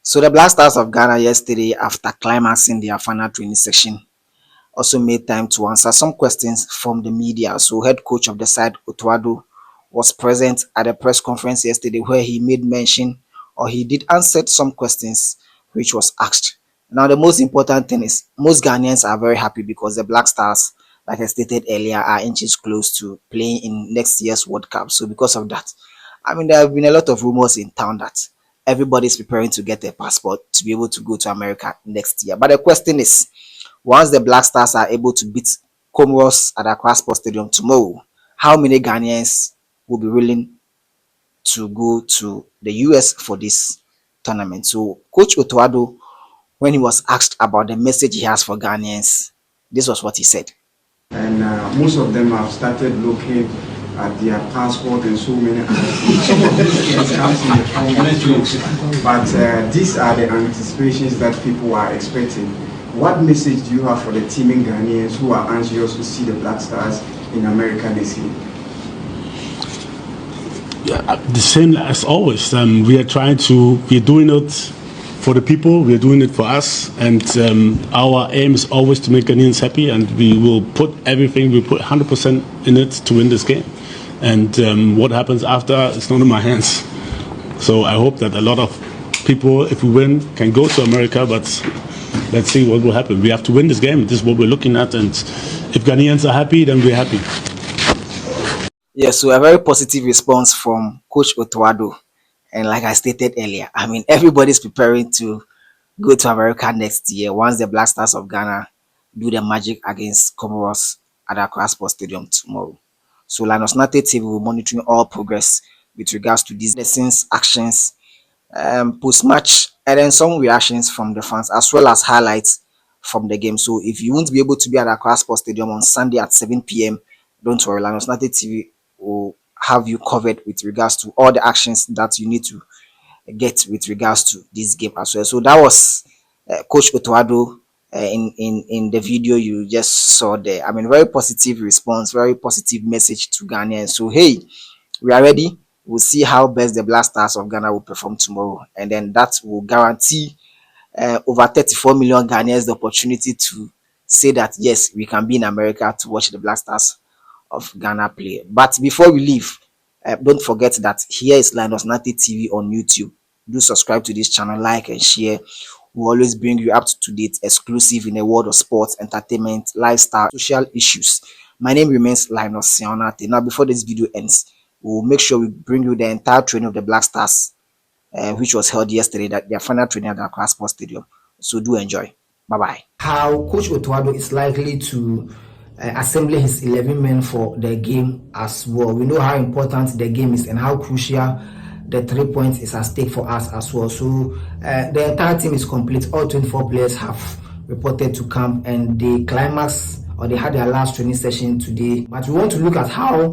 So the Black Stars of Ghana yesterday, after climaxing their final training session, also made time to answer some questions from the media. So head coach of the side, Otto Addo, was present at the press conference yesterday where he made mention or he did answer some questions which was asked. Now the most important thing is most Ghanaians are very happy because the Black Stars, like I stated earlier, are inches close to playing in next year's World Cup. So because of that, I mean there have been a lot of rumors in town that everybody's preparing to get a passport to be able to go to America next year. But the question is, once the Black Stars are able to beat Comoros at Accra Sports Stadium tomorrow, how many Ghanaians will be willing to go to the US for this tournament? So Coach Otto Addo, when he was asked about the message he has for Ghanaians, this was what he said. And most of them have started looking at their passport and so many other some of these things comes in the form of jokes. But these are the anticipations that people are expecting. What message do you have for the teaming Ghanaians who are anxious to see the Black Stars in America this year? Yeah, the same as always. We are doing it for the people, we are doing it for us, and our aim is always to make Ghanaians happy, and we will put 100% in it to win this game. And what happens after is not in my hands. So I hope that a lot of people, if we win, can go to America, but let's see what will happen. We have to win this game. This is what we're looking at, and if Ghanaians are happy, then we're happy. Yes, so a very positive response from Coach Otto Addo. And like I stated earlier, I mean, everybody's preparing to go to America next year once the Black Stars of Ghana do the magic against Comoros at Accra Sports Stadium tomorrow. So Linus Nate TV will be monitoring all progress with regards to these lessons, actions, post-match, and then some reactions from the fans, as well as highlights from the game. So if you won't be able to be at Accra Sports Stadium on Sunday at 7 p.m., don't worry, Linus Nate TV will have you covered with regards to all the actions that you need to get with regards to this game as well. So that was Coach Otto Addo in the video you just saw there. I mean, very positive response, very positive message to Ghana. So hey, we are ready. We'll see how best the Black Stars of Ghana will perform tomorrow, and then that will guarantee over 34 million Ghanaians the opportunity to say that yes, we can be in America to watch the Black Stars of Ghana play. But before we leave, don't forget that here is Linus Nate TV on YouTube. Do subscribe to this channel, like and share. We always bring you up to date, exclusive in the world of sports, entertainment, lifestyle, social issues. My name remains Linus Nate. Now, before this video ends, we'll make sure we bring you the entire training of the Black Stars, which was held yesterday, that their final training at the Accra Sports Stadium. So do enjoy. Bye-bye. How Coach Otto Addo is likely to assembling his 11 men for the game as well. We know how important the game is and how crucial the 3 points is at stake for us as well. So the entire team is complete. All 24 players have reported to camp, and they had their last training session today. But we want to look at how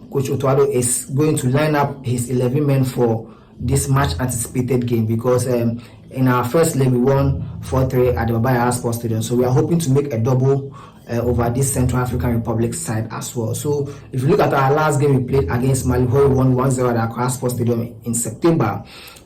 Coach Otto Addo is going to line up his 11 men for this much anticipated game, because in our first leg we won 4-3 at the Baba Sports Stadium. So we are hoping to make a double over this Central African Republic side as well. So if you look at our last game we played against Mali, where we won 1-0 at Accra Sports Stadium in September,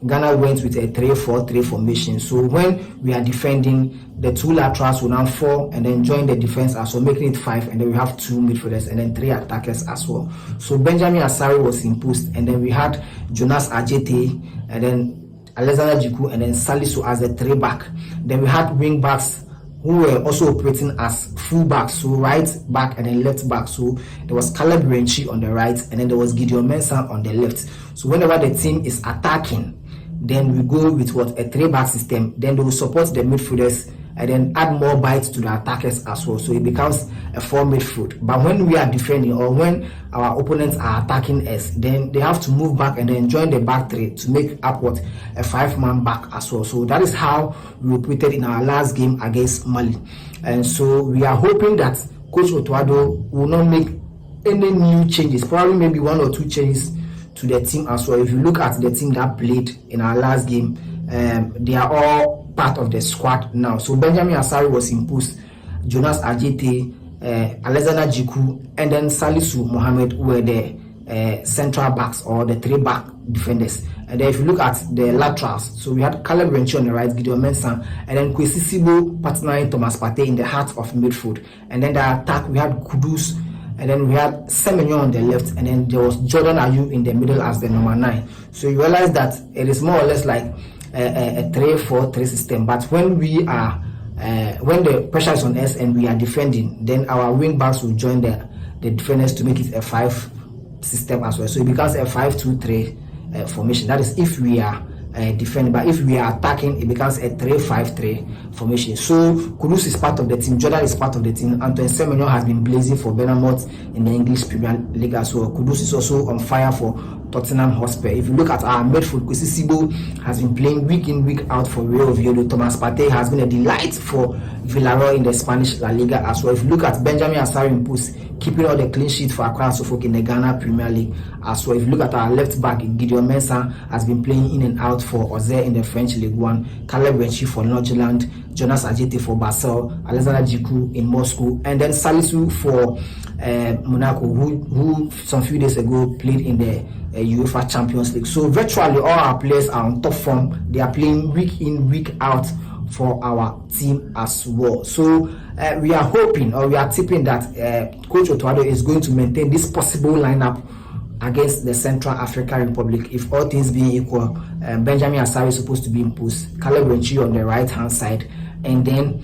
Ghana went with a 3-4-3 formation. So when we are defending, the two laterals will now fall and then join the defense as well, making it 5, and then we have 2 midfielders and then 3 attackers as well. So Benjamin Asari was imposed, and then we had Jonas Ajete, and then Alexander Jiku, and then Salisu as the 3 back. Then we had wing backs who were also operating as full backs, so right back and then left back. So there was Caleb Renchi on the right, and then there was Gideon Mensah on the left. So whenever the team is attacking, then we go with a 3-back system. Then they will support the midfielders and then add more bites to the attackers as well. So it becomes a 4 midfield. But when we are defending, or when our opponents are attacking us, then they have to move back and then join the back 3 to make up a 5-man back as well. So that is how we operated in our last game against Mali. And so we are hoping that Coach Otto Addo will not make any new changes, probably maybe 1 or 2 changes to the team as well. If you look at the team that played in our last game, they are all part of the squad now. So Benjamin Asari was imposed, Jonas Ajete, Alexander Jiku, and then Salisu Mohammed were the central backs or the 3-back defenders. And then if you look at the laterals, so we had Caleb Renchi on the right, Gideon Mensah, and then Kwesi Sibo partnering Thomas Partey in the heart of midfield. And then the attack, we had Kudus, and then we had Semenyo on the left, and then there was Jordan Ayew in the middle as the number 9. So you realize that it is more or less like a 3-4-3 system. But when we are when the pressure is on us and we are defending, then our wing backs will join the defenders to make it a 5 system as well. So it becomes a 5-2-3 formation. That is if we are defending, but if we are attacking, it becomes a 3-5-3 formation. So Kudus is part of the team, Jordan is part of the team. Antoine Semenyo has been blazing for Bournemouth in the English Premier League as well. Kudus is also on fire for Tottenham Hotspur. If you look at our midfield, Kwesi Sibo has been playing week in, week out for Real Oviedo. Thomas Partey has been a delight for Villarreal in the Spanish La Liga as well. If you look at Benjamin Asari Impus, keeping all the clean sheet for Accra Suffolk in the Ghana Premier League as well. If you look at our left back, Gideon Mensah has been playing in and out for Auxerre in the French League 1, Caleb Renchi for Northland, Jonas Ajete for Basel, Alexander Jiku in Moscow, and then Salisu for Monaco, who some few days ago played in the UEFA Champions League. So virtually all our players are on top form. They are playing week in, week out for our team as well. So we are hoping, or we are tipping that Coach Otto Addo is going to maintain this possible lineup against the Central African Republic. If all things being equal, Benjamin Asari is supposed to be imposed, Caleb Renchi on the right hand side, and then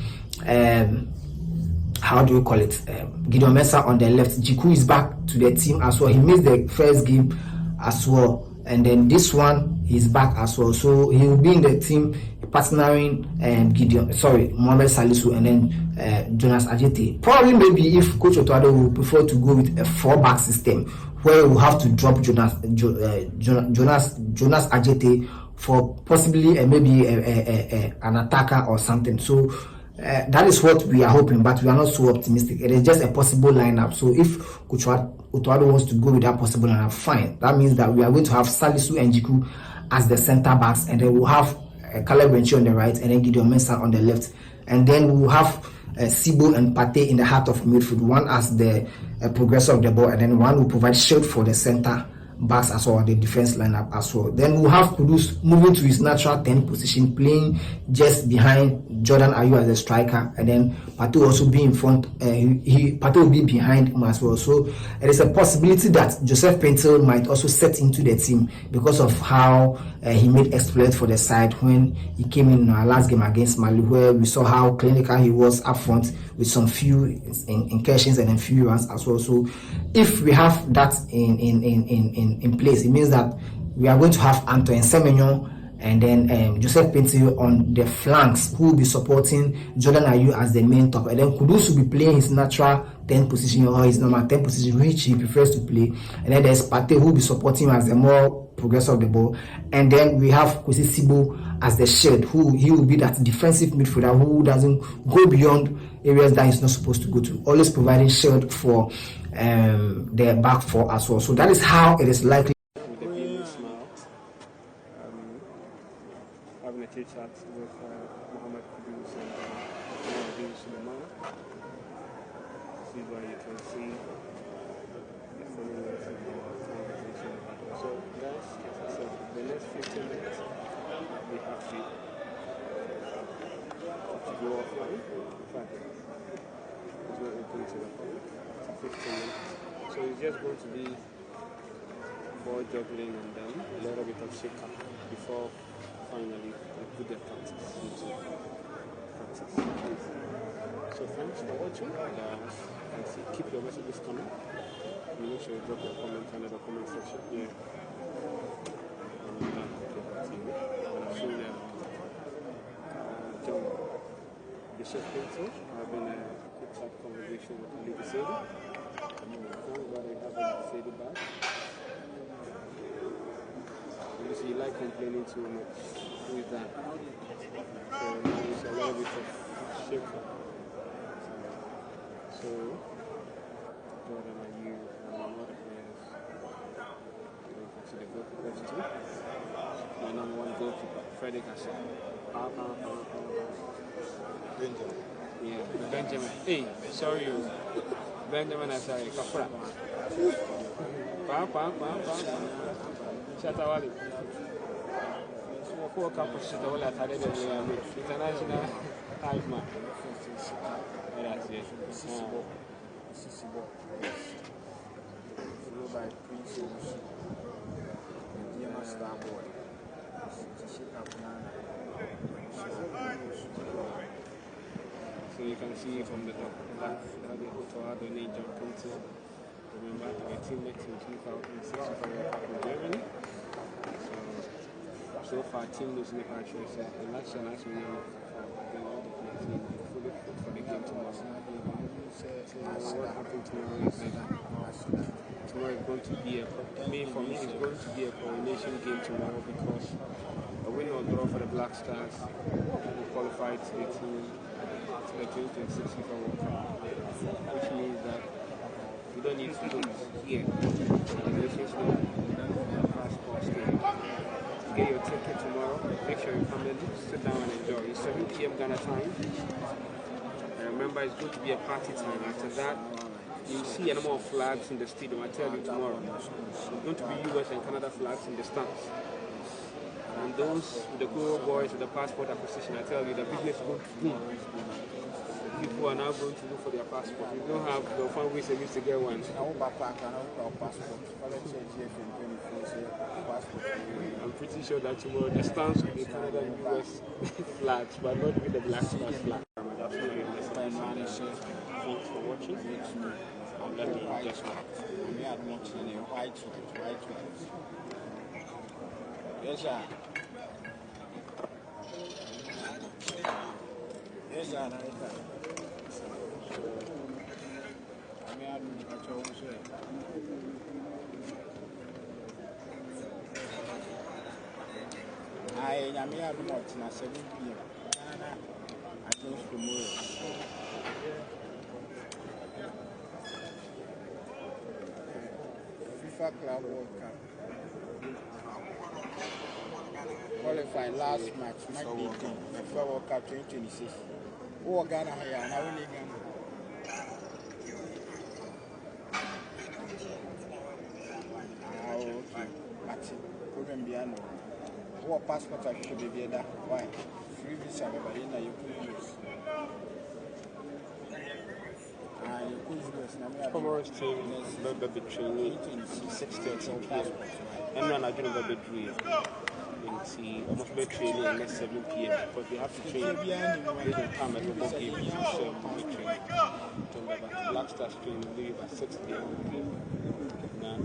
how do you call it? Gideon Mensah on the left. Jiku is back to the team as well. He missed the first game as well, and then this one he's back as well. So he will be in the team partnering Mohamed Salisu and then Jonas Ajete. Probably maybe if Coach Otto Addo will prefer to go with a 4-back system where we'll have to drop Jonas Ajete for possibly maybe an attacker or something. So that is what we are hoping, but we are not so optimistic. It is just a possible lineup. So if Coach Otto Addo wants to go with that possible lineup, fine. That means that we are going to have Salisu and Jiku as the center backs, and then we'll have Caleb Renchi on the right, and then Gideon Mensah on the left, and then we'll have Sibo and Partey in the heart of midfield, one as the progressor of the ball, and then one will provide shield for the center backs as well, the defense lineup as well. Then we'll have Kudus moving to his natural 10 position, playing just behind Jordan Ayew as a striker, and then Partey will also be in front. Partey will be behind him as well. So there is a possibility that Joseph Paintil might also set into the team because of how he made exploit for the side when he came in our last game against Mali, where we saw how clinical he was up front with some few incursions and then few runs as well. So if we have that in place, it means that we are going to have Antoine Semenyo and then Joseph Paintil on the flanks, who will be supporting Jordan Ayew as the main top, and then Kudus will be playing his natural 10 position or his normal 10 position, which he prefers to play, and then there's Partey who will be supporting him as the more progressor of the ball, and then we have Kwesi Sibo as the shield, who he will be that defensive midfielder who doesn't go beyond areas that he's not supposed to go to, always providing shield for the back four as well. So that is how it is likely. Having a chit chat with Mohamed Kudus and Mohamed Suleiman. This is where you can see the followers of the conversation. So, guys, as I said, the next 15 minutes we have to go offline. In fact, it's not open to the public. It's 15 minutes. So, it's just going to be ball juggling and then a little bit of shake up before finally put their practice into practice. So thanks for watching, and keep your messages coming. And make sure you drop your comment under the comment section here on TV. And soon John Bishop Pinto having a quick chat conversation with Lady Sadie. Thank God I have Sadie back. You like complaining too much. Who is that? So it's a little bit of shake. So Jordan, are you and other players going to the goalkeepers too? my number one goalkeeper, Frederick Asa. Benjamin. Yeah, Benjamin. Hey, sorry, you. Benjamin Asa, Kafra. Shatawali. So, four couples Shatawali at international type man. That's it. Sisibo. Followed by Prince Owusu. Diema Starboy. So you can see from the top left that the Otto Addo jumped into. Remember, they were teammates in 2006 for the World Cup in Germany. So far, team losing the country. So the last year, last year, all the team fully fit for the game tomorrow. So what happened tomorrow is tomorrow is going to be for me, it's going to be a coronation game tomorrow because a win or draw for the Black Stars will qualify to the 2026 FIFA World Cup, which means that you don't need to go here. The nations will passport stadium. Get your ticket tomorrow. Make sure you come in, sit down and enjoy. It's 7 p.m. Ghana time. And remember, it's going to be a party time. After that, you see a number of flags in the stadium. I tell you tomorrow. It's going to be US and Canada flags in the stands. And those with the Comoros boys with the passport acquisition, I tell you, the business is going to boom. People are now going to look for their passport. You don't have the fun ways they used to get one. I'm pretty sure that tomorrow the stands will be Canada and US flags, but not with the Black Stars flag. Thanks for watching. I'm let me just Yes, sir. Yes, sir. I am here at 7 p.m. Against Comoros. FIFA Club World Cup. Qualified last match, match 18, FIFA World Cup 2026. Who are Ghana here? And I will Ghana. Okay. Martin, problem beyond. Who passport I could be there? Why? Free visa, but you could use. You could use. Comoros team will be training 6:13 p.m. And run again over the dream. Almost be training at next 7 p.m. because we have to train. They don't come at the ball game. So we train. Black Stars train leave at 6 p.m. Now,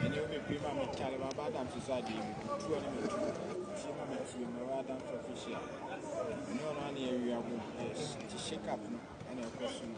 and you'll be prima with Taliban Badam Society, 2 elements, Adams official. No one area will shake up and a question.